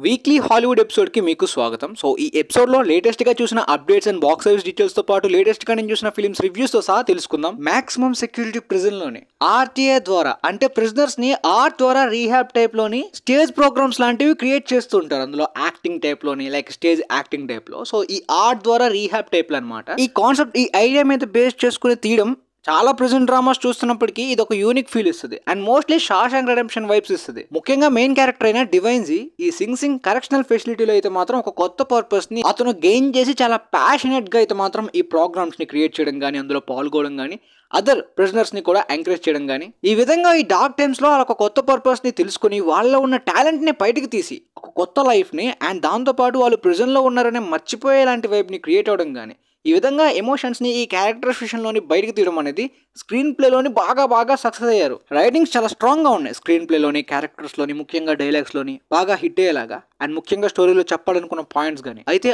Weekly Hollywood ఎపిసోడ్కి మీకు స్వాగతం. So ఈ ఎపిసోడ్లో లేటెస్ట్గా చూసిన అప్డేట్స్ అండ్ బాక్స్ ఆఫీస్ డీటెయిల్స్తో పాటు లేటెస్ట్గా నేను చూసిన ఫిల్మ్స్ రివ్యూస్తో సహా తెలుసుకుందాం. మాక్సిమం సెక్యూరిటీ ప్రిజన్లోని ఆర్టీఏ ద్వారా అంటే ప్రిజనర్స్ని ఆర్ట్ ద్వారా రీహాబ్ టైప్లోని స్టేజ్ ప్రోగ్రామ్స్ లాంటివి క్రియేట్ చేస్తూ ఉంటారు. అందులో యాక్టింగ్ టైప్లోని లైక్ స్టేజ్ యాక్టింగ్ టైప్లో. సో ఈ ఆర్ట్ ద్వారా రీహాబ్ టైప్లో అనమాట. ఈ కాన్సెప్ట్ ఈ ఐడియా మీద బేస్ చేసుకుని తీయడం చాలా ప్రెజెంట్ డ్రామాస్ చూస్తున్నప్పటికీ ఇది ఒక యూనిక్ ఫీల్ ఇస్తుంది and mostly Shawshank redemption vibes ఇస్తుంది. ముఖ్యంగా మెయిన్ క్యారెక్టర్ అయిన డివైన్జీ ఈ సింగ్ కరెక్షనల్ ఫెసిలిటీలో అయితే మాత్రం ఒక కొత్త పర్పస్ ని అతను గెయిన్ చేసి చాలా ప్యాషనెట్ గా అయితే మాత్రం ఈ ప్రోగ్రామ్స్ ని క్రియేట్ చేయడం కానీ అందులో పాల్గొనడం కానీ అదర్ ప్రిజనర్స్ ని కూడా ఎంకరేజ్ చేయడం కానీ ఈ విధంగా ఈ డార్క్ టైమ్స్ లో ఒక కొత్త పర్పస్ ని తెలుసుకుని వాళ్ళలో ఉన్న టాలెంట్ ని బయటకు తీసి ఒక కొత్త లైఫ్ ని అండ్ దాంతో పాటు వాళ్ళు ప్రిజన్ లో ఉన్నారనే మర్చిపోయేలాంటి వైబ్ ని క్రియేట్ అవడం కానీ ఈ విధంగా ఎమోషన్స్ని ఈ క్యారెక్టర్ విషయంలోని బయటకు తీయడం అనేది స్క్రీన్ ప్లేలోని బాగా సక్సెస్ అయ్యారు. రైటింగ్స్ చాలా స్ట్రాంగ్గా ఉన్నాయి. స్క్రీన్ ప్లేలోని క్యారెక్టర్స్లోని ముఖ్యంగా డైలాగ్స్లోని బాగా హిట్ అయ్యేలాగా అండ్ ముఖ్యంగా స్టోరీలో చెప్పాలనుకున్న పాయింట్స్ కానీ. అయితే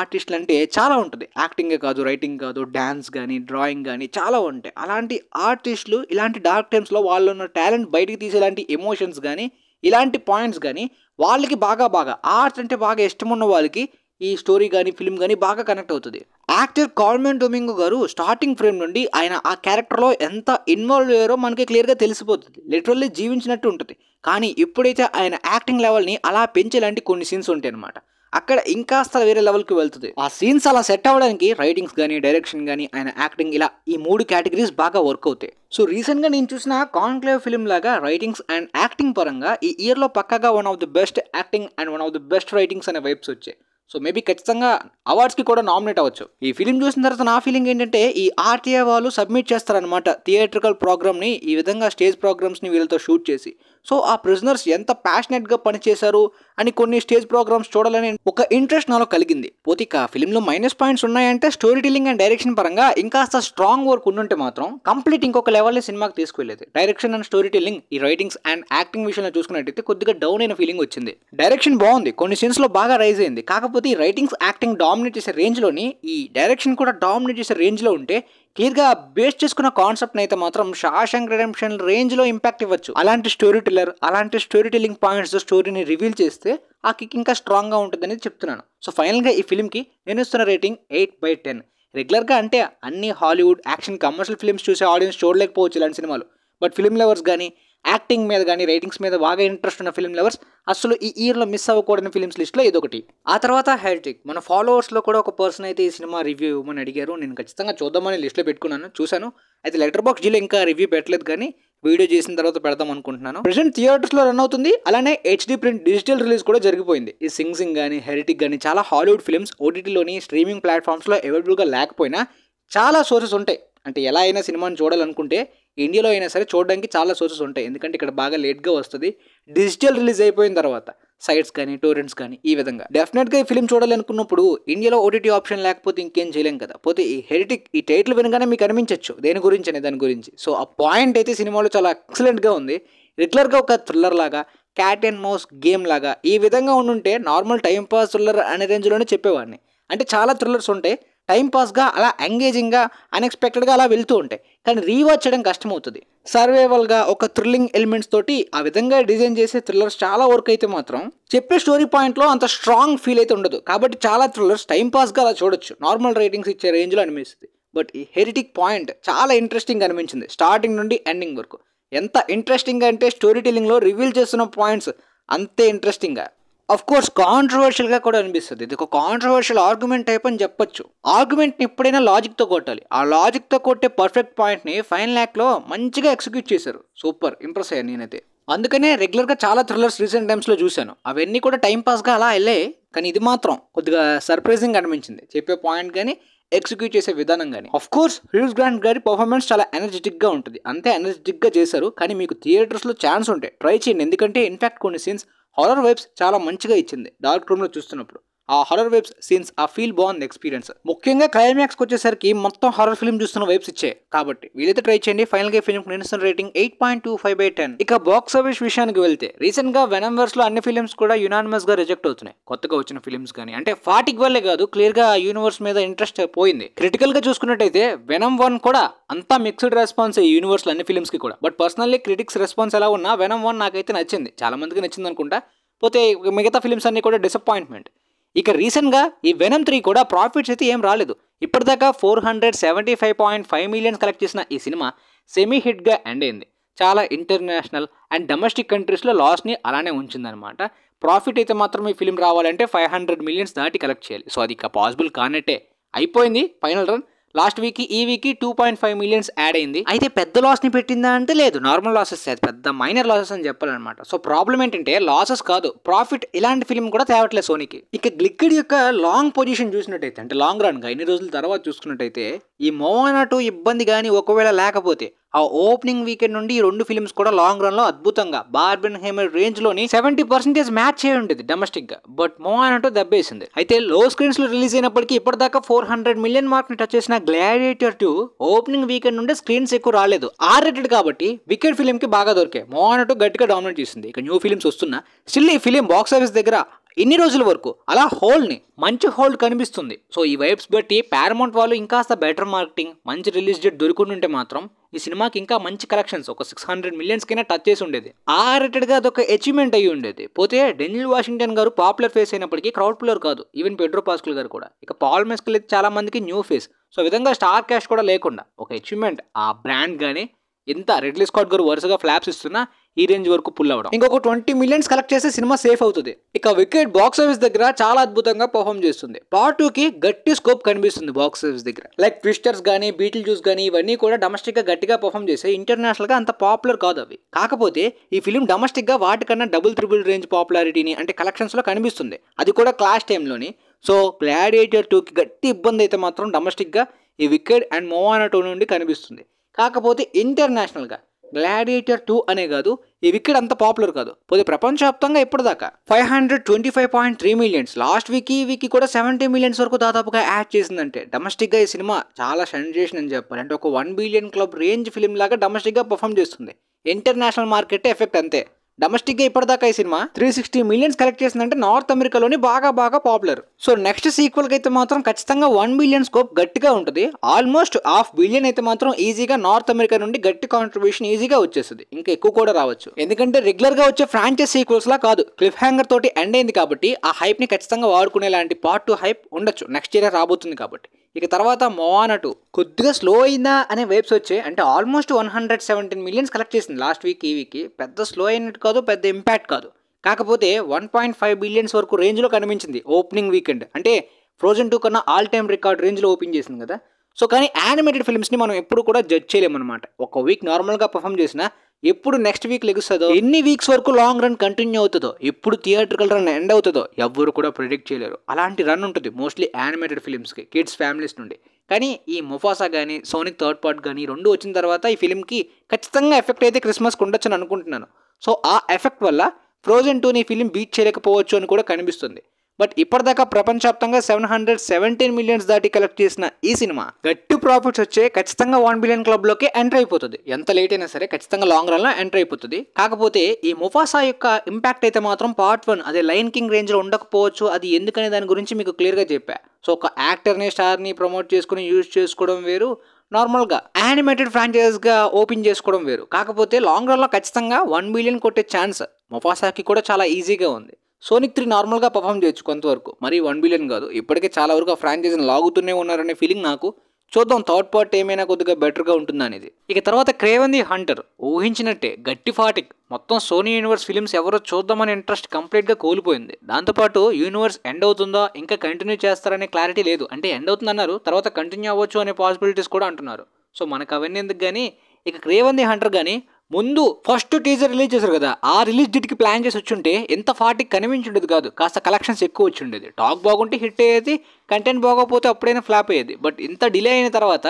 ఆర్టిస్టులు అంటే చాలా ఉంటుంది. యాక్టింగే కాదు, రైటింగ్ కాదు, డ్యాన్స్ కానీ, డ్రాయింగ్ కానీ చాలా ఉంటాయి. అలాంటి ఆర్టిస్టులు ఇలాంటి డార్క్ టైమ్స్లో వాళ్ళు ఉన్న టాలెంట్ బయటకు తీసేలాంటి ఎమోషన్స్ కానీ ఇలాంటి పాయింట్స్ కానీ వాళ్ళకి బాగా ఆర్ట్ అంటే బాగా ఇష్టం ఉన్న వాళ్ళకి ఈ స్టోరీ కానీ ఫిల్మ్ కానీ బాగా కనెక్ట్ అవుతుంది. యాక్టర్ కార్మెన్ డొమింగో గారు స్టార్టింగ్ ఫ్రేమ్ నుండి ఆయన ఆ క్యారెక్టర్లో ఎంత ఇన్వాల్వ్ అయ్యారో మనకి క్లియర్గా తెలిసిపోతుంది. లిటరల్లీ జీవించినట్టు ఉంటుంది. కానీ ఎప్పుడైతే ఆయన యాక్టింగ్ లెవెల్ని అలా పెంచేలాంటి కొన్ని సీన్స్ ఉంటాయి అనమాట, అక్కడ ఇంకాస్త వేరే లెవెల్కి వెళ్తుంది. ఆ సీన్స్ అలా సెట్ అవ్వడానికి రైటింగ్స్ కానీ డైరెక్షన్ కానీ ఆయన యాక్టింగ్ ఇలా ఈ 3 కేటగిరీస్ బాగా వర్క్ అవుతాయి. సో రీసెంట్గా నేను చూసిన కాన్క్లేవ్ ఫిల్మ్ లాగా రైటింగ్స్ అండ్ యాక్టింగ్ పరంగా ఈ ఇయర్లో పక్కాగా one of the best acting and one of the best writings అనే వైబ్స్ వచ్చాయి. సో మేబీ ఖచ్చితంగా అవార్డ్స్కి కూడా నామినేట్ అవ్వచ్చు. ఈ ఫిలిం చూసిన తర్వాత నా ఫీలింగ్ ఏంటంటే ఈ ఆర్టీఏ వాళ్ళు సబ్మిట్ చేస్తారనమాట థియేట్రికల్ ప్రోగ్రామ్ని ఈ విధంగా స్టేజ్ ప్రోగ్రామ్స్ని వీళ్ళతో షూట్ చేసి. సో ఆ ప్రిజనర్స్ ఎంత ప్యాషనెట్గా పనిచేశారు అని కొన్ని స్టేజ్ ప్రోగ్రామ్స్ చూడాలని ఒక ఇంట్రెస్ట్ నాలో కలిగింది. పోతే ఇక ఫిలింలో మైనస్ పాయింట్స్ ఉన్నాయంటే స్టోరీ టెల్లింగ్ అండ్ డైరెక్షన్ పరంగా ఇంకాస్త స్ట్రాంగ్ వర్క్ ఉండుంటే మాత్రం కంప్లీట్ ఇంకొక లెవెల్ని సినిమాకి తీసుకెళ్ళేది. డైరెక్షన్ అండ్ స్టోరీ టెల్లింగ్ ఈ రైటింగ్స్ అండ్ యాక్టింగ్ విషయంలో చూసుకున్నట్టయితే కొద్దిగా డౌన్ అయిన ఫీలింగ్ వచ్చింది. డైరెక్షన్ బాగుంది, కొన్ని సీన్స్లో బాగా రైజ్ అయింది. కాకపోతే ఈ రైటింగ్స్ యాక్టింగ్ డామినేట్ చేసే రేంజ్లోని ఈ డైరెక్షన్ కూడా డామినేట్ చేసే రేంజ్లో ఉంటే క్లియర్గా బేస్ చేసుకున్న కాన్సెప్ట్ని అయితే మాత్రం షాషాంక్ రెడెంప్షన్ రేంజ్లో ఇంపాక్ట్ ఇవ్వచ్చు. అలాంటి స్టోరీ టెల్లర్ అలాంటి స్టోరీ టెల్లింగ్ పాయింట్స్ స్టోరీని రివీల్ చేస్తే ఆ కిక్ ఇంకా స్ట్రాంగ్గా ఉంటుందని చెప్తున్నాను. సో ఫైనల్గా ఈ ఫిల్మ్కి నేను ఇస్తున్న రేటింగ్ 8/10. రెగ్యులర్గా అంటే అన్ని హాలీవుడ్ యాక్షన్ కమర్షియల్ ఫిల్మ్స్ చూసే ఆడియన్స్ చూడలేకపోవచ్చు ఇలాంటి సినిమాలు. బట్ ఫిల్మ్ లవర్స్ కానీ యాక్టింగ్ మీద కానీ రైటింగ్స్ మీద బాగా ఇంట్రెస్ట్ ఉన్న ఫిల్మ్ లవర్స్ అసలు ఈ ఇయర్లో మిస్ అవ్వకూడని ఫిల్మ్స్ లిస్ట్లో ఇదొకటి. ఆ తర్వాత హెరిటిక్. మన ఫాలోవర్స్లో కూడా ఒక పర్సన్ అయితే ఈ సినిమా రివ్యూ ఇవ్వమని అడిగారు. నేను ఖచ్చితంగా చూద్దామని లిస్ట్లో పెట్టుకున్నాను, చూశాను. అయితే లెటర్ బాక్స్ జీలో ఇంకా రివ్యూ పెట్టలేదు, కానీ వీడియో చేసిన తర్వాత పెడదాం అనుకుంటున్నాను. ప్రెజెంట్ థియేటర్స్లో రన్ అవుతుంది. అలానే HD ప్రింట్ డిజిటల్ రిలీజ్ కూడా జరిగిపోయింది. ఈ సింగ్ కానీ హెరిటిక్ కానీ చాలా హాలీవుడ్ ఫిల్మ్స్ ఓటీటీలోని స్ట్రీమింగ్ ప్లాట్ఫామ్స్లో అవైలబుల్గా లేకపోయినా చాలా సోర్సెస్ ఉంటాయి. అంటే ఎలా అయినా సినిమాని చూడాలనుకుంటే ఇండియాలో అయినా సరే చూడడానికి చాలా సోర్సెస్ ఉంటాయి. ఎందుకంటే ఇక్కడ బాగా లేట్గా వస్తుంది డిజిటల్ రిలీజ్ అయిపోయిన తర్వాత, సైట్స్ కానీ టోరెంట్స్ కానీ. ఈ విధంగా డెఫినెట్గా ఈ ఫిల్మ్ చూడాలనుకున్నప్పుడు ఇండియాలో ఓటీటీ ఆప్షన్ లేకపోతే ఇంకేం చేయలేం కదా. పోతే ఈ హెరిటిక్ ఈ టైటిల్ వినగానే మీకు అనిపించవచ్చు దేని గురించి అనే దాని గురించి. సో ఆ పాయింట్ అయితే సినిమాలో చాలా ఎక్సలెంట్గా ఉంది. రెగ్యులర్గా ఒక థ్రిల్లర్ లాగా, క్యాట్ అండ్ మౌస్ గేమ్ లాగా ఈ విధంగా ఉండుంటే నార్మల్ టైం పాస్ థ్రిల్లర్ అనే రేంజ్లోనే చెప్పేవాడిని. అంటే చాలా థ్రిల్లర్స్ ఉంటాయి టైంపాస్గా అలా ఎంగేజింగ్గా అన్ఎక్స్పెక్టెడ్గా అలా వెళ్తూ ఉంటాయి, కానీ రీవాచ్ చేయడం కష్టమవుతుంది. సర్వైవల్గా ఒక థ్రిల్లింగ్ ఎలిమెంట్స్ తోటి ఆ విధంగా డిజైన్ చేసే థ్రిల్లర్స్ చాలా వర్క్ అయితే మాత్రం చెప్పే స్టోరీ పాయింట్లో అంత స్ట్రాంగ్ ఫీల్ అయితే ఉండదు. కాబట్టి చాలా థ్రిల్లర్స్ టైంపాస్గా అలా చూడొచ్చు, నార్మల్ రేటింగ్స్ ఇచ్చే రేంజ్లో అనిపిస్తుంది. బట్ ఈ హెరిటిక్ పాయింట్ చాలా ఇంట్రెస్టింగ్ అనిపించింది స్టార్టింగ్ నుండి ఎండింగ్ వరకు. ఎంత ఇంట్రెస్టింగ్గా అంటే స్టోరీ టెల్లింగ్లో రివీల్ చేస్తున్న పాయింట్స్ అంతే ఇంట్రెస్టింగ్గా. అఫ్ కోర్స్ కాంట్రవర్షియల్గా కూడా అనిపిస్తుంది. ఇది ఒక కాంట్రవర్షియల్ ఆర్గ్యుమెంట్ టైప్ అని చెప్పొచ్చు. ఆర్గ్యుమెంట్ని ఎప్పుడైనా లాజిక్తో కొట్టాలి. ఆ లాజిక్తో కొట్టే పర్ఫెక్ట్ పాయింట్ని ఫైనల్ యాక్ట్లో మంచిగా ఎగ్జిక్యూట్ చేశారు. సూపర్ ఇంప్రెస్ అయ్యాను నేనైతే. అందుకనే రెగ్యులర్గా చాలా థ్రిల్లర్స్ రీసెంట్ టైమ్స్లో చూశాను, అవన్నీ కూడా టైంపాస్గా అలా వెళ్ళాయి. కానీ ఇది మాత్రం కొద్దిగా సర్ప్రైజింగ్ అనిపించింది, చెప్పే పాయింట్ కానీ ఎగ్జిక్యూట్ చేసే విధానం కానీ. ఆఫ్ కోర్స్ హ్యూజ్ గ్రాంట్ గారి పర్ఫార్మెన్స్ చాలా ఎనర్జెటిక్గా ఉంటుంది, అంతే ఎనర్జెటిక్గా చేశారు. కానీ మీకు థియేటర్స్లో ఛాన్స్ ఉంటే ట్రై చేయండి, ఎందుకంటే ఇన్ఫ్యాక్ట్ కొన్ని సీన్స్ హారర్ వైబ్స్ చాలా మంచిగా ఇచ్చింది. డార్క్ రూమ్లో చూస్తున్నప్పుడు ఆ హారర్ వైబ్స్ సీన్స్ ఆ ఫీల్ బాగుంది ఎక్స్పీరియన్స్. ముఖ్యంగా క్లైమాక్స్కి వచ్చేసరికి మొత్తం హారర్ ఫిల్మ్ చూస్తున్న వైబ్స్ ఇచ్చాయి. కాబట్టి వీలైతే ట్రై చేయండి. ఫైనల్గా ఫిల్మ్ నేను ఇస్తున్న రేటింగ్ 8.25/10. ఇక బాక్స్ ఆఫీస్ విషయానికి వెళ్తే రీసెంట్గా వెనమ్వర్స్లో అన్ని ఫిల్మ్స్ కూడా యునానిమస్గా రిజెక్ట్ అవుతున్నాయి. కొత్తగా వచ్చిన ఫిల్మ్స్ కానీ అంటే ఫాటిక్ వల్లే కాదు, క్లియర్గా యూనివర్స్ మీద ఇంట్రెస్ట్ పోయింది. క్రిటికల్గా చూసుకున్నట్టయితే వెనమ్ 1 కూడా అంతా మిక్స్డ్ రెస్పాన్స్ ఈ యూనివర్స్లో అన్ని ఫిల్మ్స్కి కూడా. బట్ పర్సనల్లీ క్రిటిక్స్ రెస్పాన్స్ ఎలా ఉన్నా వెనమ్ 1 నాకైతే నచ్చింది, చాలా మందికి నచ్చింది అనుకుంటా. పోతే మిగతా ఫిలిమ్స్ అన్నీ కూడా డిసప్పాయింట్మెంట్. ఇక రీసెంట్గా ఈ వెనమ్ 3 కూడా ప్రాఫిట్స్ అయితే ఏం రాలేదు. ఇప్పటిదాకా 475.5 మిలియన్స్ కలెక్ట్ చేసిన ఈ సినిమా సెమీ హిట్గా ఎండ్ అయింది. చాలా ఇంటర్నేషనల్ అండ్ డొమెస్టిక్ కంట్రీస్లో లాస్ని అలానే ఉంచిందనమాట. ప్రాఫిట్ అయితే మాత్రం ఈ ఫిలిం రావాలంటే 500 మిలియన్స్ దాటి కలెక్ట్ చేయాలి. సో అది ఇక పాసిబుల్ కానట్టే. అయిపోయింది ఫైనల్ రన్. లాస్ట్ వీక్కి ఈ వీక్కి 2.5 మిలియన్స్ యాడ్ అయింది. అయితే పెద్ద లాస్ని పెట్టిందా అంటే లేదు, నార్మల్ లాసెస్, అది పెద్ద మైనర్ లాసెస్ అని చెప్పాలన్నమాట. సో ప్రాబ్లం ఏంటంటే లాసెస్ కాదు, ప్రాఫిట్. ఇలాంటి ఫిల్మ్ కూడా తేవట్లేదు సోనీకి. ఇక గ్లిక్కిడ్ యొక్క లాంగ్ పొజిషన్ చూసినట్టయితే, అంటే లాంగ్ రన్గా ఇన్ని రోజుల తర్వాత చూసుకున్నట్టయితే, ఈ మోవానా 2 ఇబ్బంది కానీ ఒకవేళ లేకపోతే ఆ ఓపెనింగ్ వీకెండ్ నుండి ఈ 2 ఫిల్మ్స్ కూడా లాంగ్ రన్ లో అద్భుతంగా బార్బెన్ హేమర్ రేంజ్ లోని 70% మ్యాచ్ చేయ ఉండేది డొమెస్టిక్ గా. బట్ మోవానా 2 దెబ్బేసింది. అయితే లో స్క్రీన్స్ లో రిలీజ్ అయినప్పటికీ ఇప్పటిదాకా 400 మిలియన్ మార్క్ ని టచ్ చేసిన గ్లాడియేటర్ 2 ఓపెనింగ్ వీకెండ్ నుండి స్క్రీన్స్ ఎక్కువ రాలేదు. R-rated కాబట్టి వికెట్ ఫిలిం కి బాగా దొరికాయి. మోవానా 2 గట్టిగా డామినేట్ చేసింది. ఇక న్యూ ఫిలిమ్స్ వస్తున్నా స్టిల్ ఈ ఫిలిం బాక్స్ ఆఫీస్ దగ్గర ఇన్ని రోజుల వరకు అలా హోల్డ్ని మంచి హోల్డ్ కనిపిస్తుంది. సో ఈ వైబ్స్ బట్టి పారమౌంట్ వాళ్ళు ఇంకాస్త బెటర్ మార్కెటింగ్, మంచి రిలీజ్ డేట్ దొరుకుంటుంటే మాత్రం ఈ సినిమాకి ఇంకా మంచి కలెక్షన్స్ ఒక 600 మిలియన్స్ కైనా టచ్ చేసి ఉండేది. R-ratedగా అదొక అచీవ్మెంట్ అయ్యి ఉండేది. పోతే డెనిల్ వాషింగ్టన్ గారు పాపులర్ ఫేస్ అయినప్పటికీ క్రౌడ్ పుల్లర్ కాదు. ఈవెన్ పెడ్రో పాస్కల్ గారు కూడా. ఇక పాల్ మెస్కల్ అయితే చాలా మందికి న్యూ ఫేస్. సో విధంగా స్టార్ క్యాష్ కూడా లేకుండా ఒక అచీవ్మెంట్ ఆ బ్రాండ్ గానీ ఇంత రెడ్లీ స్కాట్ గారు వరుసగా ఫ్లాప్స్ ఇస్తున్నా ఈ రేంజ్ వరకు పుల్ అవ్వడం, ఇంకొక 20 మిలియన్స్ కలెక్ట్ చేస్తే సినిమా సేఫ్ అవుతుంది. ఇక వికెట్ బాక్స్ ఆఫీస్ దగ్గర చాలా అద్భుతంగా పర్ఫామ్ చేస్తుంది. పార్ట్ 2కి గట్టి స్కోప్ కనిపిస్తుంది బాక్స్ ఆఫీస్ దగ్గర. లైక్ ట్విస్టర్స్ కానీ బీటిల్ జ్యూస్ కానీ ఇవన్నీ కూడా డొమెస్టిక్ గా గట్టిగా పర్ఫామ్ చేస్తే ఇంటర్నేషనల్ గా అంత పాపులర్ కాదు అవి. కాకపోతే ఈ ఫిలిం డొమెస్టిక్ గా వాటికన్నా డబుల్ త్రిబుల్ రేంజ్ పాపులారిటీని అంటే కలెక్షన్స్ లో కనిపిస్తుంది. అది కూడా క్లాష్ టైంలోని. సో గ్లాడియేటర్ 2కి గట్టి ఇబ్బంది అయితే మాత్రం డొమెస్టిక్ గా ఈ వికెట్ అండ్ మోవానా 2 నుండి కనిపిస్తుంది. కాకపోతే ఇంటర్నేషనల్గా గ్లాడియేటర్ 2 అనే కాదు, ఈ వికెట్ అంత పాపులర్ కాదు. పోతే ప్రపంచవ్యాప్తంగా ఇప్పటిదాకా 525.3 మిలియన్స్, లాస్ట్ వీక్ ఈ వీక్ కూడా 70 మిలియన్స్ వరకు దాదాపుగా యాడ్ చేసిందంటే డొమెస్టిక్గా ఈ సినిమా చాలా సెన్సేషన్ అని చెప్పాలి. అంటే ఒక 1 బిలియన్ క్లబ్ రేంజ్ ఫిలిం లాగా డొమెస్టిక్గా పర్ఫామ్ చేస్తుంది. ఇంటర్నేషనల్ మార్కెట్ ఎఫెక్ట్ అంతే. డొమెస్టిక్గా ఇప్పటిదాకా ఈ సినిమా 360 మిలియన్స్ కలెక్ట్ చేసిందంటే నార్త్ అమెరికాలోని బాగా పాపులర్. సో నెక్స్ట్ సీక్వెల్కి అయితే మాత్రం ఖచ్చితంగా 1 బిలియన్ స్కోప్ గట్టిగా ఉంటుంది. ఆల్మోస్ట్ ½ బిలియన్ అయితే మాత్రం ఈజీగా నార్త్ అమెరికా నుండి గట్టి కాంట్రిబ్యూషన్ ఈజీగా వచ్చేస్తుంది. ఇంకా ఎక్కువ కూడా రావచ్చు. ఎందుకంటే రెగ్యులర్గా వచ్చే ఫ్రాంచైజ్ సీక్వెల్స్ లా కాదు, క్లిఫ్ హ్యాంగర్ తోటి ఎండ్ అయింది కాబట్టి ఆ హైప్ని ఖచ్చితంగా వాడుకునే లాంటి పార్ట్ 2 హైప్ ఉండొచ్చు. నెక్స్ట్ ఇయర్ రాబోతుంది కాబట్టి. ఇక తర్వాత మోవానా 2 కొద్దిగా స్లో అయిందా అనే వైబ్స్ వచ్చాయి. అంటే ఆల్మోస్ట్ 117 మిలియన్స్ కలెక్ట్ చేసింది లాస్ట్ వీక్ ఈ వీక్కి. పెద్ద స్లో అయినట్టు కాదు, పెద్ద ఇంపాక్ట్ కాదు. కాకపోతే 1.5 బిలియన్స్ వరకు రేంజ్లో కనిపించింది ఓపెనింగ్ వీకెండ్. అంటే ఫ్రోజన్ 2 కన్నా ఆల్ టైమ్ రికార్డ్ రేంజ్లో ఓపెన్ చేసింది కదా. సో కానీ యానిమేటెడ్ ఫిల్మ్స్ని మనం ఎప్పుడు కూడా జడ్జ్ చేయలేమన్నమాట. ఒక వీక్ నార్మల్గా పర్ఫామ్ చేసినా ఎప్పుడు నెక్స్ట్ వీక్ లెగుస్తుందో, ఎన్ని వీక్స్ వరకు లాంగ్ రన్ కంటిన్యూ అవుతుందో, ఎప్పుడు థియేట్రికల్ రన్ ఎండ్ అవుతుందో ఎవ్వరు కూడా ప్రిడిక్ట్ చేయలేరు. అలాంటి రన్ ఉంటుంది మోస్ట్లీ యానిమేటెడ్ ఫిల్మ్స్కి కిడ్స్ ఫ్యామిలీస్ నుండి. కానీ ఈ ముఫాసా కానీ సోనిక్ థర్డ్ పార్ట్ కానీ 2 వచ్చిన తర్వాత ఈ ఫిల్మ్కి ఖచ్చితంగా ఎఫెక్ట్ అయితే క్రిస్మస్కి ఉండొచ్చు అని అనుకుంటున్నాను. సో ఆ ఎఫెక్ట్ వల్ల ఫ్రోజన్ 2ని ఫిలిం బీట్ చేయలేకపోవచ్చు అని కూడా కనిపిస్తుంది. బట్ ఇప్పటిదాకా ప్రపంచవ్యాప్తంగా 717 మిలియన్స్ దాటి కలెక్ట్ చేసిన ఈ సినిమా గట్టి ప్రాఫిట్స్ వచ్చే ఖచ్చితంగా 1 బిలియన్ క్లబ్లోకి ఎంటర్ అయిపోతుంది. ఎంత లేట్ అయినా సరే ఖచ్చితంగా లాంగ్ రన్లో ఎంటర్ అయిపోతుంది. కాకపోతే ఈ ముఫాసా యొక్క ఇంపాక్ట్ అయితే మాత్రం పార్ట్ 1 అదే లయన్ కింగ్ రేంజ్లో ఉండకపోవచ్చు. అది ఎందుకనే దాని గురించి మీకు క్లియర్గా చెప్పా. సో ఒక యాక్టర్ని స్టార్ని ప్రమోట్ చేసుకుని యూజ్ చేసుకోవడం వేరు, నార్మల్గా యానిమేటెడ్ ఫ్రాంచైజ్గా ఓపెన్ చేసుకోవడం వేరు. కాకపోతే లాంగ్ రన్లో ఖచ్చితంగా 1 బిలియన్ కొట్టే ఛాన్స్ ముఫాసాకి కూడా చాలా ఈజీగా ఉంది. సోనిక్ 3 నార్మల్గా పర్ఫామ్ చేయొచ్చు కొంతవరకు, మరి 1 బిలియన్ కాదు. ఇప్పటికే చాలా వరకు ఆ ఫ్రాంచైజీని లాగుతూనే ఉన్నారనే ఫీలింగ్ నాకు. చూద్దాం థర్డ్ పార్ట్ ఏమైనా కొద్దిగా బెటర్గా ఉంటుందా అనేది. ఇక తర్వాత క్రేవన్ ది హంటర్ ఊహించినట్టే గట్టి ఫాటిక్. మొత్తం సోనీ యూనివర్స్ ఫిలిమ్స్ ఎవరో చూద్దామనే ఇంట్రెస్ట్ కంప్లీట్గా కోల్పోయింది. దాంతోపాటు యూనివర్స్ ఎండ్ అవుతుందా ఇంకా కంటిన్యూ చేస్తారనే క్లారిటీ లేదు. అంటే ఎండ్ అవుతుందన్నారు, తర్వాత కంటిన్యూ అవ్వచ్చు అనే పాసిబిలిటీస్ కూడా అంటున్నారు. సో మనకు అవన్నీ ఎందుకు కానీ. ఇక క్రేవన్ ది హంటర్ కానీ ముందు ఫస్ట్ టీజర్ రిలీజ్ చేశారు కదా, ఆ రిలీజ్ డేట్కి ప్లాన్ చేసి వచ్చుంటే ఎంత ఫాటిక్ కనిపించుండేది కాదు. కాస్త కలెక్షన్స్ ఎక్కువ వచ్చి ఉండేది. టాక్ బాగుంటే హిట్ అయ్యేది, కంటెంట్ బాగోకపోతే అప్పుడైనా ఫ్లాప్ అయ్యేది. బట్ ఇంత డిలే అయిన తర్వాత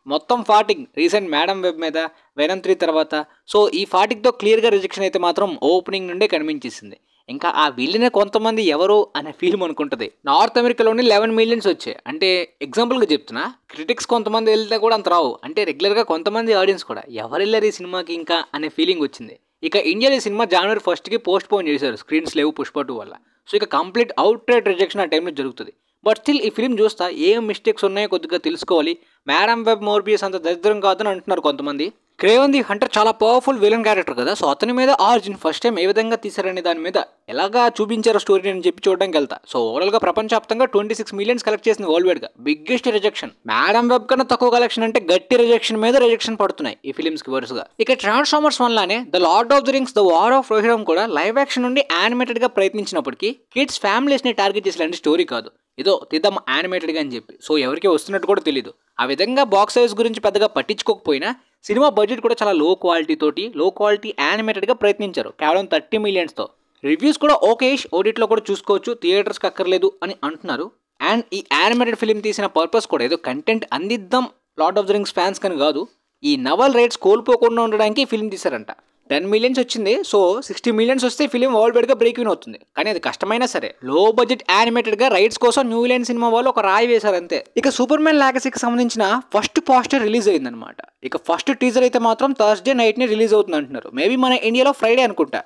మొత్తం ఫాటిక్ రీసెంట్ మేడమ్ వెబ్ మీద వెనమ్ 3 తర్వాత. సో ఈ ఫాటిక్తో క్లియర్గా రిజెక్షన్ అయితే మాత్రం ఓపెనింగ్ నుండే కనిపించేసింది. ఇంకా ఆ విల్లిన కొంతమంది ఎవరు అనే ఫీలింగ్ అనుకుంటుంది. నార్త్ అమెరికాలోని 11 మిలియన్స్ వచ్చాయి. అంటే ఎగ్జాంపుల్గా చెప్తున్నా, క్రిటిక్స్ కొంతమంది వెళ్తే కూడా అంత రావు. అంటే రెగ్యులర్గా కొంతమంది ఆడియన్స్ కూడా ఎవరు వెళ్ళారు ఈ సినిమాకి ఇంకా అనే ఫీలింగ్ వచ్చింది. ఇక ఇండియాలో ఈ సినిమా జనవరి 1కి పోస్ట్ పోన్ చేశారు స్క్రీన్స్ లేవు పుష్ప 2 వల్ల. సో ఇక కంప్లీట్ అవుట్ రైట్ రిజెక్షన్ ఆ టైంలో జరుగుతుంది. బట్ స్టిల్ ఈ ఫిలిం చూస్తా ఏం మిస్టేక్స్ ఉన్నాయో కొద్దిగా తెలుసుకోవాలి. మేడమ్ వెబ్ మోర్బియస్ అంత దరిద్రం కాదని అంటున్నారు కొంతమంది. క్రేవన్ ది హంటర్ చాలా పవర్ఫుల్ విలన్ క్యారెక్టర్ కదా, సో అతని మీద ఆరిజిన్ ఫస్ట్ టైం ఏ విధంగా తీసారనే దాని మీద ఎలాగా చూపించారో స్టోరీ అని చెప్పి చూడడానికి వెళ్తా. సో ఓవరాల్ గా ప్రపంచవ్యాప్తంగా 26 మిలియన్స్ కలెక్ట్ చేసింది వరల్డ్ వైడ్ గా. Biggest rejection. మేడం వెబ్ కన్నా తక్కువ కలెక్షన్ అంటే గట్టి రిజెక్షన్ మీద రిజెక్షన్ పడుతున్నాయి ఈ ఫిల్మ్స్ కి వరుసగా. ఇక ట్రాన్స్ఫార్మర్స్ వన్ లానే the lord of the rings the war of Rohirrim కూడా లైవ్ యాక్షన్ నుండి యానిమేటెడ్ గా ప్రయత్నించినప్పటికీ కిడ్స్ ఫ్యామిలీస్ ని టార్గెట్ చేసేలాంటి స్టోరీ కాదు. ఏదో తీద్దాం యానిమేటెడ్గా అని చెప్పి, సో ఎవరికి వస్తున్నట్టు కూడా తెలియదు. ఆ విధంగా బాక్స్ ఆఫీస్ గురించి పెద్దగా పట్టించుకోకపోయినా సినిమా బడ్జెట్ కూడా చాలా లో క్వాలిటీ యానిమేటెడ్గా ప్రయత్నించారు కేవలం 30 మిలియన్స్తో. రివ్యూస్ కూడా ఓకేష్, ఓడిట్లో కూడా చూసుకోవచ్చు, థియేటర్స్కి అక్కర్లేదు అని అంటున్నారు. అండ్ ఈ యానిమేటెడ్ ఫిల్మ్ తీసిన పర్పస్ కూడా ఏదో కంటెంట్ అందిద్దాం lord of the rings fans కని కాదు, ఈ నవల్ రైట్స్ కోల్పోకుండా ఉండడానికి ఫిల్మ్ తీశారంట. 10 మిలియన్స్ వచ్చింది, సో 60 మిలియన్స్ వస్తే ఫిలిం వరల్డ్ వైడ్గా బ్రేక్ ఇన్ అవుతుంది. కానీ అది కష్టమైనా సరే లో బడ్జెట్ యానిమేటెడ్గా రైట్స్ కోసం న్యూ విలన్ సినిమా వాళ్ళు ఒక రాయి వేశారు అంతే. ఇక సూపర్ మ్యాన్ లెగసీకి సంబంధించిన ఫస్ట్ పోస్టర్ రిలీజ్ అయిందనమాట. ఇక ఫస్ట్ టీజర్ అయితే మాత్రం థర్స్డే నైట్ని రిలీజ్ అవుతుంది అంటున్నారు. మేబీ మన ఇండియాలో ఫ్రైడే అనుకుంటా.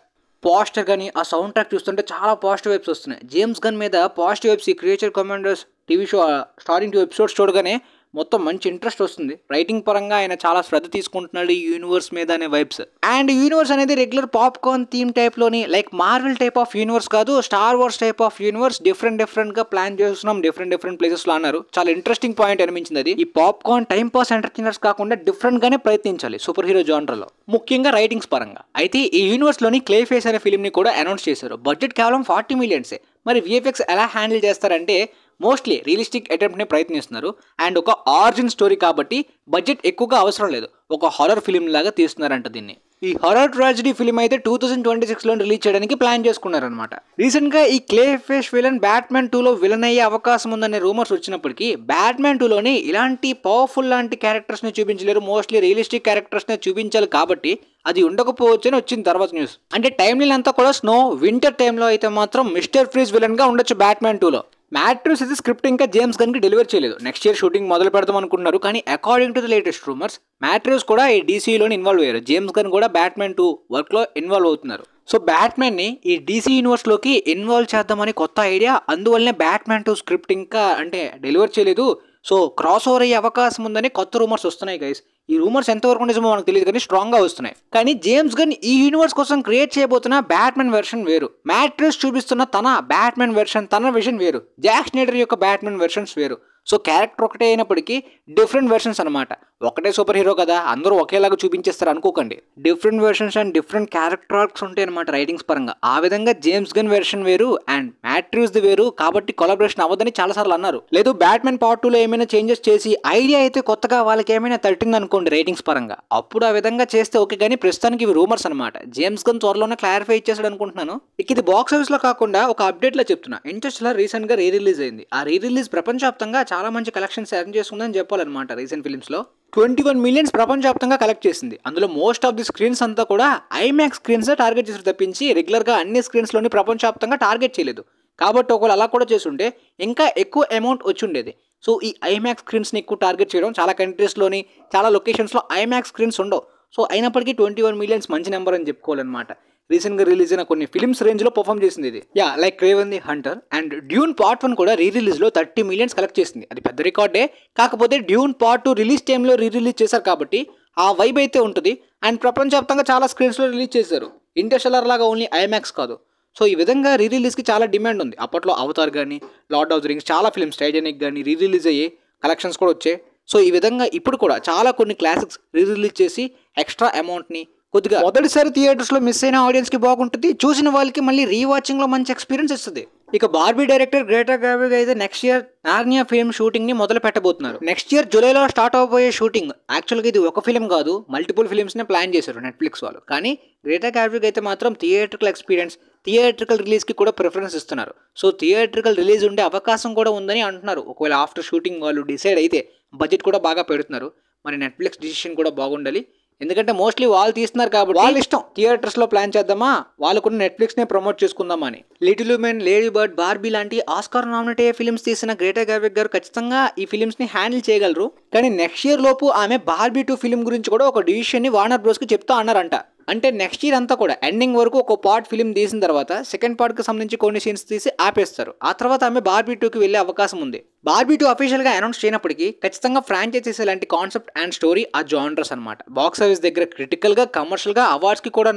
పోస్టర్ కానీ ఆ సౌండ్ ట్రాక్ చూస్తుంటే చాలా పాజిటివ్ వైబ్స్ వస్తున్నాయి. జేమ్స్ గన్ మీద పాజిటివ్ వైబ్స్, ఈ creature commanders TV show starting 2 episodes చూడగానే మొత్తం మంచి ఇంట్రెస్ట్ వస్తుంది. రైటింగ్ పరంగా ఆయన చాలా శ్రద్ధ తీసుకుంటున్నాడు ఈ యూనివర్స్ మీద అనే వైబ్స్. అండ్ యూనివర్స్ అనేది రెగ్యులర్ పాప్కార్న్ థీమ్ టైప్లోని like Marvel type of universe కాదు, Star Wars type of universe. డిఫరెంట్గా ప్లాన్ చేస్తున్నాం డిఫరెంట్ ప్లేసెస్లో అన్నారు. చాలా ఇంట్రెస్టింగ్ పాయింట్ అనిపించింది అది. ఈ పాప్కార్న్ టైం పాస్ ఎంటర్టైనర్స్ కాకుండా డిఫరెంట్గానే ప్రయత్నించాలి సూపర్ హీరో జానర్లో, ముఖ్యంగా రైటింగ్స్ పరంగా. అయితే ఈ యూనివర్స్లోని క్లే ఫేస్ అనే ఫిల్మ్ని కూడా అనౌన్స్ చేశారు. బడ్జెట్ కేవలం 40 మిలియన్సే. మరి విఎఫ్ఎక్స్ ఎలా హ్యాండిల్ చేస్తారంటే మోస్ట్లీ రియలిస్టిక్ అటెంప్ట్ని ప్రయత్నిస్తున్నారు. అండ్ ఒక ఆరిజిన్ స్టోరీ కాబట్టి బడ్జెట్ ఎక్కువగా అవసరం లేదు, ఒక హారర్ ఫిలిం లాగా తీస్తున్నారంట దీన్ని. ఈ హారర్ ట్రాజడీ ఫిలిం అయితే 2026లో రిలీజ్ చేయడానికి ప్లాన్ చేసుకున్నారనమాట. రీసెంట్గా ఈ క్లే ఫేస్ విలన్ బ్యాట్మ్యాన్ 2లో విలన్ అయ్యే అవకాశం ఉందనే రూమర్స్ వచ్చినప్పటికీ బ్యాట్మ్యాన్ 2లోని ఇలాంటి పవర్ఫుల్ లాంటి క్యారెక్టర్స్ని చూపించలేరు, మోస్ట్లీ రియలిస్టిక్ క్యారెక్టర్స్ని చూపించాలి కాబట్టి అది ఉండకపోవచ్చు అని వచ్చింది తర్వాత న్యూస్. అంటే టైం లైన్ అంతా కూడా స్నో వింటర్ టైంలో అయితే మాత్రం మిస్టర్ ఫ్రీజ్ విలన్గా ఉండొచ్చు బ్యాట్మ్యాన్ 2లో. మ్యాట్రిక్స్ ఇది స్క్రిప్ట్ ఇంకా జేమ్స్ గన్కి డెలివర్ చేయలేదు. నెక్స్ట్ ఇయర్ షూటింగ్ మొదలు పెడదాం అనుకుంటున్నారు. కానీ according to the latest rumours matrix కూడా ఈ డీసీలోని ఇన్వాల్వ్ అయ్యారు. జేమ్స్ గన్ కూడా బ్యాట్మ్యాన్ 2 వర్క్లో ఇన్వాల్వ్ అవుతున్నారు. సో బ్యాట్మ్యాన్ని ఈ డీసీ యూనివర్స్లోకి ఇన్వాల్వ్ చేద్దామని కొత్త ఐడియా, అందువల్లనే బ్యాట్మ్యాన్ 2 స్క్రిప్ట్ ఇంకా అంటే డెలివర్ చేయలేదు. సో క్రాస్ ఓవర్ అయ్యే అవకాశం ఉందని కొత్త రూమర్స్ వస్తున్నాయి గైస్. ఈ రూమర్స్ ఎంతవరకు నిజమో మనకు తెలియదు కానీ స్ట్రాంగ్గా వస్తున్నాయి. కానీ జేమ్స్ గన్ ఈ యూనివర్స్ కోసం క్రియేట్ చేయబోతున్న బ్యాట్మ్యాన్ వెర్షన్ వేరు, మ్యాట్రిక్స్ చూపిస్తున్న తన బ్యాట్మ్యాన్ వెర్షన్, తన విజన్ వేరు, జాక్ స్నైడర్ యొక్క బ్యాట్మ్యాన్ వెర్షన్స్ వేరు. సో క్యారెక్టర్ ఒకటే అయినప్పటికీ డిఫరెంట్ వెర్షన్స్ అనమాట. ఒకటే సూపర్ హీరో కదా అందరూ ఒకేలాగా చూపించేస్తారు అనుకోకండి. Different versions and different character arcs ఉంటాయి అనమాట రైటింగ్స్ పరంగా. ఆ విధంగా జేమ్స్ గన్ వెర్షన్ వేరు అండ్ మ్యాట్రిక్స్ ది వేరు కాబట్టి కొలాబరేషన్ అవ్వదని చాలాసార్లు అన్నారు. లేదు బ్యాట్మ్యాన్ పార్ట్ 2లో ఏమైనా చేంజెస్ చేసి ఐడియా అయితే కొత్తగా వాళ్ళకి ఏమైనా తట్టింది అనుకోండి రైటింగ్స్ పరంగా, అప్పుడు ఆ విధంగా చేస్తే ఓకే. కానీ ప్రస్తుతానికి ఇవి రూమర్స్ అనమాట. జేమ్స్ గన్ త్వరలోనే క్లారిఫై ఇచ్చేసాడు అనుకుంటున్నాను. ఇక ఇది బాక్స్ ఆఫీస్లో కాకుండా ఒక అప్డేట్లో చెప్తున్నా. ఇంటర్స్టెల్లార్ రీసెంట్గా రిలీజ్ అయింది. ఆ రిలీజ్ ప్రపంచవ్యాప్తంగా చాలా మంచి కలెక్షన్స్ ఎర్న్ చేసుకుందని చెప్పాలన్నమాట. రీసెంట్ ఫిల్మ్స్లో 21 మిలియన్స్ ప్రపంచవ్యాప్తంగా కలెక్ట్ చేసింది. అందులో మోస్ట్ ఆఫ్ ది స్క్రీన్స్ అంతా కూడా ఐమాక్స్ స్క్రీన్స్ టార్గెట్ చేసి తప్పించి రెగ్యులర్గా అన్ని స్క్రీన్స్లోని ప్రపంచవ్యాప్తంగా టార్గెట్ చేయలేదు. కాబట్టి ఒకవేళ అలా కూడా చేస్తుంటే ఇంకా ఎక్కువ అమౌంట్ వచ్చి ఉండేది. సో ఈ ఐమాక్స్ స్క్రీన్స్ని ఎక్కువ టార్గెట్ చేయడం, చాలా కంట్రీస్లోని చాలా లొకేషన్స్లో ఐమాక్స్ స్క్రీన్స్ ఉండవు. సో అయినప్పటికీ 21 మిలియన్స్ మంచి నెంబర్ అని చెప్పుకోవాలన్నమాట. రీసెంట్గా రిలీజ్ అయిన కొన్ని ఫిల్మ్స్ రేంజ్లో పర్ఫామ్ చేసింది ఇది. Like Kraven the Hunter and Dune part 1 కూడా రిలీజ్లో 30 మిలియన్స్ కలెక్ట్ చేసింది. అది పెద్ద రికార్డే. కాకపోతే డ్యూన్ పార్ట్ 2 రిలీజ్ టైంలో రిలీజ్ చేశారు కాబట్టి ఆ వైబ్ అయితే ఉంటుంది. అండ్ ప్రపంచవ్యాప్తంగా చాలా స్క్రీన్స్లో రిలీజ్ చేశారు. ఇంటర్స్టెల్లార్ లాగా ఓన్లీ ఐమాక్స్ కాదు. సో ఈ విధంగా రిలీజ్కి చాలా డిమాండ్ ఉంది. అప్పట్లో అవతార్ కానీ లార్డ్ ఆఫ్ ది రింగ్స్ చాలా ఫిల్మ్స్ టైటానిక్ కానీ రిలీజ్ అయ్యి కలెక్షన్స్ కూడా వచ్చాయి. సో ఈ విధంగా ఇప్పుడు కూడా చాలా కొన్ని క్లాసిక్స్ రిలీజ్ చేసి ఎక్స్ట్రా అమౌంట్ని కొద్దిగా మొదటిసారి థియేటర్స్లో మిస్ అయిన ఆడియన్స్కి బాగుంటుంది, చూసిన వాళ్ళకి మళ్ళీ రీవాచింగ్లో మంచి ఎక్స్పీరియన్స్ ఇస్తుంది. ఇక బార్బీ డైరెక్టర్ గ్రేటా గార్విగ్ అయితే నెక్స్ట్ ఇయర్ నార్నియా ఫిల్మ్ షూటింగ్ని మొదలు పెట్టబోతున్నారు. నెక్స్ట్ ఇయర్ జూలైలో స్టార్ట్ అవబోయే షూటింగ్. యాక్చువల్గా ఇది ఒక ఫిల్మ్ కాదు, మల్టిపుల్ ఫిల్మ్స్నే ప్లాన్ చేశారు నెట్ఫ్లిక్స్ వాళ్ళు. కానీ గ్రేటా గార్విగ్ అయితే మాత్రం థియేట్రికల్ ఎక్స్పీరియన్స్, థియేట్రికల్ రిలీజ్కి కూడా ప్రిఫరెన్స్ ఇస్తున్నారు. సో థియేట్రికల్ రిలీజ్ ఉండే అవకాశం కూడా ఉందని అంటున్నారు. ఒకవేళ ఆఫ్టర్ షూటింగ్ వాళ్ళు డిసైడ్ అయితే బడ్జెట్ కూడా బాగా పెడుతున్నారు. మరి నెట్ఫ్లిక్స్ డిసిషన్ కూడా బాగుండాలి. ఎందుకంటే మోస్ట్లీ వాళ్ళు తీస్తున్నారు కాబట్టి వాళ్ళ ఇష్టం. థియేటర్స్లో ప్లాన్ చేద్దామా, వాళ్ళకున్న నెట్ఫ్లిక్స్నే ప్రమోట్ చేసుకుందామా అని. Little women, lady bird, Barbie లాంటి ఆస్కార్ నామినేట్ అయ్యే ఫిల్మ్స్ తీసిన గ్రేటా గార్విగ్ గారు ఖచ్చితంగా ఈ ఫిల్మ్స్ని హ్యాండిల్ చేయగలరు. కానీ నెక్స్ట్ ఇయర్ లోపు ఆమె బార్బీ 2 ఫిల్మ్ గురించి కూడా ఒక డిసిషన్ని వార్నర్ బ్రోస్కి చెప్తా అన్నారంట. అంటే నెక్స్ట్ ఇయర్ అంతా కూడా ఎండింగ్ వరకు ఒక పార్ట్ ఫిలిం తీసిన తర్వాత సెకండ్ పార్ట్ కి సంబంధించి కొన్ని సీన్స్ తీసి ఆపేస్తారు. ఆ తర్వాత ఆమె బార్బీ 2కి వెళ్ళే అవకాశం ఉంది. బార్బీ 2 అఫీషియల్ గా అనౌన్స్ చేయనప్పటికీ ఖచ్చితంగా ఫ్రాంచైజీస్ లాంటి కాన్సెప్ట్ అండ్ స్టోరీ ఆ జానర్స్ అనమాట. బాక్స్ ఆఫీస్ దగ్గర క్రిటికల్ గా కమర్షియల్ గా అవార్డ్స్ కి కూడా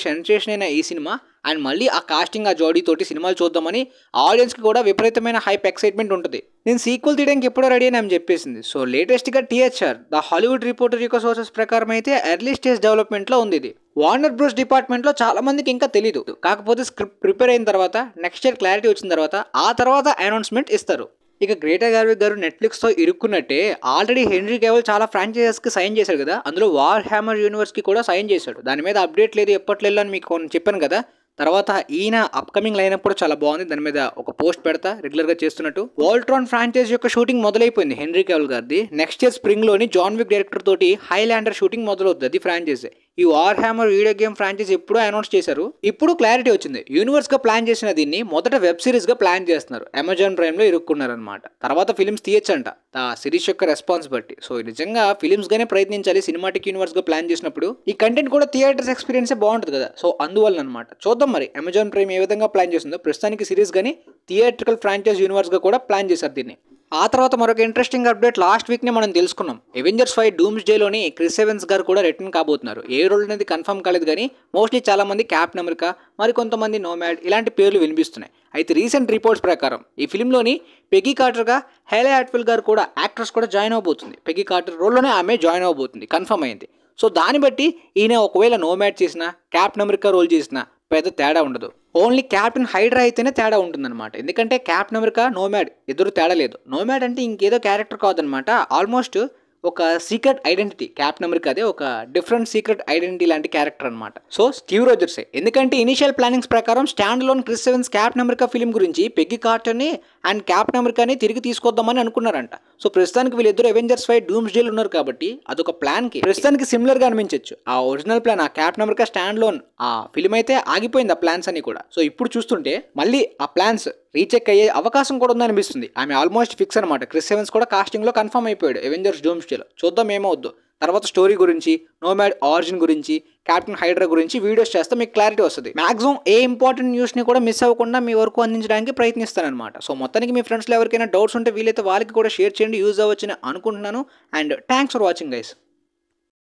సెన్సేషన్ అయిన ఈ సినిమా అండ్ మళ్ళీ ఆ కాస్టింగ్ ఆ జోడీ తోటి సినిమాలు చూద్దామని ఆడియన్స్ కి కూడా విపరీతమైన హైప్ ఎక్సైట్మెంట్ ఉంటుంది. నేను సీక్వెల్ తీయడానికి ఎప్పుడో రెడీ అని ఆమె చెప్పేసింది. సో లేటెస్ట్ గా THR ద హాలీవుడ్ రిపోర్టర్ యొక్క సోర్సెస్ ప్రకారం అయితే ఎర్లీ స్టేజ్ డెవలప్మెంట్ లో ఉంది ఇది. వార్నర్ బ్రోస్ డిపార్ట్మెంట్ లో చాలా మందికి ఇంకా తెలియదు. కాకపోతే స్క్రిప్ట్ ప్రిపేర్ అయిన తర్వాత నెక్స్ట్ ఇయర్ క్లారిటీ వచ్చిన తర్వాత ఆ తర్వాత అనౌన్స్మెంట్ ఇస్తారు. ఇక గ్రేటర్ గార్విక్ గారు నెట్ఫ్లిక్స్ తో ఇరుక్కున్నట్టే ఆల్రెడీ హెన్రీ కేవల్ చాలా ఫ్రాంచైజెస్ కి సైన్ చేశాడు కదా, అందులో వార్ హ్యామర్ యూనివర్స్ కి కూడా సైన్ చేశాడు. దాని మీద అప్డేట్ లేదు ఎప్పట్లేదు అని మీకు చెప్పాను కదా. తర్వాత ఈయన అప్కమింగ్ లైనప్ కూడా చాలా బాగుంది. దాని మీద ఒక పోస్ట్ పెడతా రెగ్యులర్ గా చేస్తున్నట్టు. వోల్ట్రాన్ ఫ్రాంచైజ్ యొక్క షూటింగ్ మొదలైపోయింది హెన్రీ కేవల్ గారిది. నెక్స్ట్ ఇయర్ స్ప్రింగ్ లోని జాన్ విక్ డైరెక్టర్ తోటి హైలాండర్ షూటింగ్ మొదలవుతుంది. అది ఫ్రాంచైజ్. ఈ war hammer video game franchise ఎప్పుడూ అనౌన్స్ చేశారు. ఇప్పుడు క్లారిటీ వచ్చింది. యూనివర్స్ గా ప్లాన్ చేసిన దీన్ని మొదట వెబ్ సిరీస్ గా ప్లాన్ చేస్తున్నారు. అమెజాన్ ప్రైమ్ లో ఇరుక్కున్నారనమాట. తర్వాత ఫిలిమ్స్ తీయచ్చంట ఆ సిరీస్ యొక్క రెస్పాన్స్ బట్టి. సో నిజంగా ఫిలిమ్స్ గానే ప్రయత్నించాలి సినిమాటిక్ యూనివర్స్ గా ప్లాన్ చేసినప్పుడు. ఈ కంటెంట్ కూడా థియేటర్స్ ఎక్స్పీరియన్సే బాగుంటుంది కదా. సో అందువల్ల అనమాట. చూద్దాం మరి అమెజాన్ ప్రైమ్ ఏ విధంగా ప్లాన్ చేస్తుందో. ప్రస్తుతానికి సిరీస్ గానీ థియేట్రికల్ ఫ్రాంచైజ్ యూనివర్స్ గా కూడా ప్లాన్ చేశారు దీన్ని. ఆ తర్వాత మరొక ఇంట్రెస్టింగ్ అప్డేట్ లాస్ట్ వీక్ నే మనం తెలుసుకున్నాం. అవెంజర్స్ 5 డూమ్స్డేలోని క్రిస్ ఎవన్స్ గారు కూడా రిటర్న్ కాబోతున్నారు. ఏ రోల్ అనేది కన్ఫర్మ్ కాలేదు కానీ మోస్ట్లీ చాలా మంది క్యాప్టెన్ అమెరికా, మరి కొంతమంది నోమాడ్ ఇలాంటి పేర్లు వినిపిస్తున్నాయి. అయితే రీసెంట్ రిపోర్ట్స్ ప్రకారం ఈ ఫిల్మ్లోని పెగ్గీ కార్టర్గా హేలే అట్విల్ గారు కూడా యాక్ట్రెస్ కూడా జాయిన్ అవబోతుంది. పెగ్గీ కార్టర్ రోల్లోనే ఆమె జాయిన్ అవబోతుంది, కన్ఫర్మ్ అయింది. సో దాన్ని బట్టి ఈయన ఒకవేళ నోమాడ్ చేసినా క్యాప్టెన్ అమెరికా రోల్ చేసినా పెద్ద తేడా ఉండదు. ఓన్లీ క్యాప్టెన్ హైడ్రా అయితేనే తేడా ఉంటుందన్నమాట. ఎందుకంటే క్యాప్టెన్ అమెరికా నోమాడ్ ఇద్దరు తేడా లేదు. నోమాడ్ అంటే ఇంకేదో క్యారెక్టర్ కాదనమాట. ఆల్మోస్ట్ ఒక సీక్రెట్ ఐడెంటిటీ క్యాప్టెన్ అమెరికా, అదే ఒక డిఫరెంట్ సీక్రెట్ ఐడెంటిటీ లాంటి క్యారెక్టర్ అనమాట. సో స్టీవ్ రోజర్సే. ఎందుకంటే ఇనిషియల్ ప్లానింగ్స్ ప్రకారం stand alone Chris Evans Captain America film గురించి పెగ్గీ కార్టర్ని అండ్ క్యాప్టెన్ అమెరికాని తిరిగి తీసుకొద్దామని అనుకున్నారంట. సో ప్రస్తుతానికి వీళ్ళిద్దరు అవెంజర్స్ 5 డూమ్స్డేలు ఉన్నారు కాబట్టి అదొక ప్లాన్ కి ప్రస్తుతానికి సిమిలర్ గా అనిపించవచ్చు. ఆ ఒరిజినల్ ప్లాన్ ఆ క్యాప్టెన్ అమెరికా స్టాండ్ లోన్ ఆ ఫిల్మ్ అయితే ఆగిపోయింది, ఆ ప్లాన్స్ అన్ని కూడా. సో ఇప్పుడు చూస్తుంటే మళ్ళీ ఆ ప్లాన్స్ రీచెక్ అయ్యే అవకాశం కూడా ఉందనిపిస్తుంది. ఆమె ఆల్మోస్ట్ ఫిక్స్ అనమాట. క్రిస్ ఎవన్స్ కూడా కాస్టింగ్ లో కన్ఫర్మ్ అయిపోయాడు అవెంజర్స్ డూమ్స్డేలో. చూద్దాం ఏమవుద్దు. తర్వాత స్టోరీ గురించి, నోమాడ్ ఆరిజిన్ గురించి, క్యాప్టెన్ హైడ్రా గురించి వీడియోస్ చేస్తే మీకు క్లారిటీ వస్తుంది. మాక్సిమం ఏ ఇంపార్టెంట్ న్యూస్ ని కూడా మిస్ అవ్వకుండా మీ వరకు అందించడానికి ప్రయత్నిస్తానమాట. సో మొత్తానికి మీ ఫ్రెండ్స్లో ఎవరికైనా డౌట్స్ ఉంటే వీలైతే వాళ్ళకి కూడా షేర్ చేయండి, యూజ్ అవ్వచ్చని అనుకుంటున్నాను. And thanks for watching guys.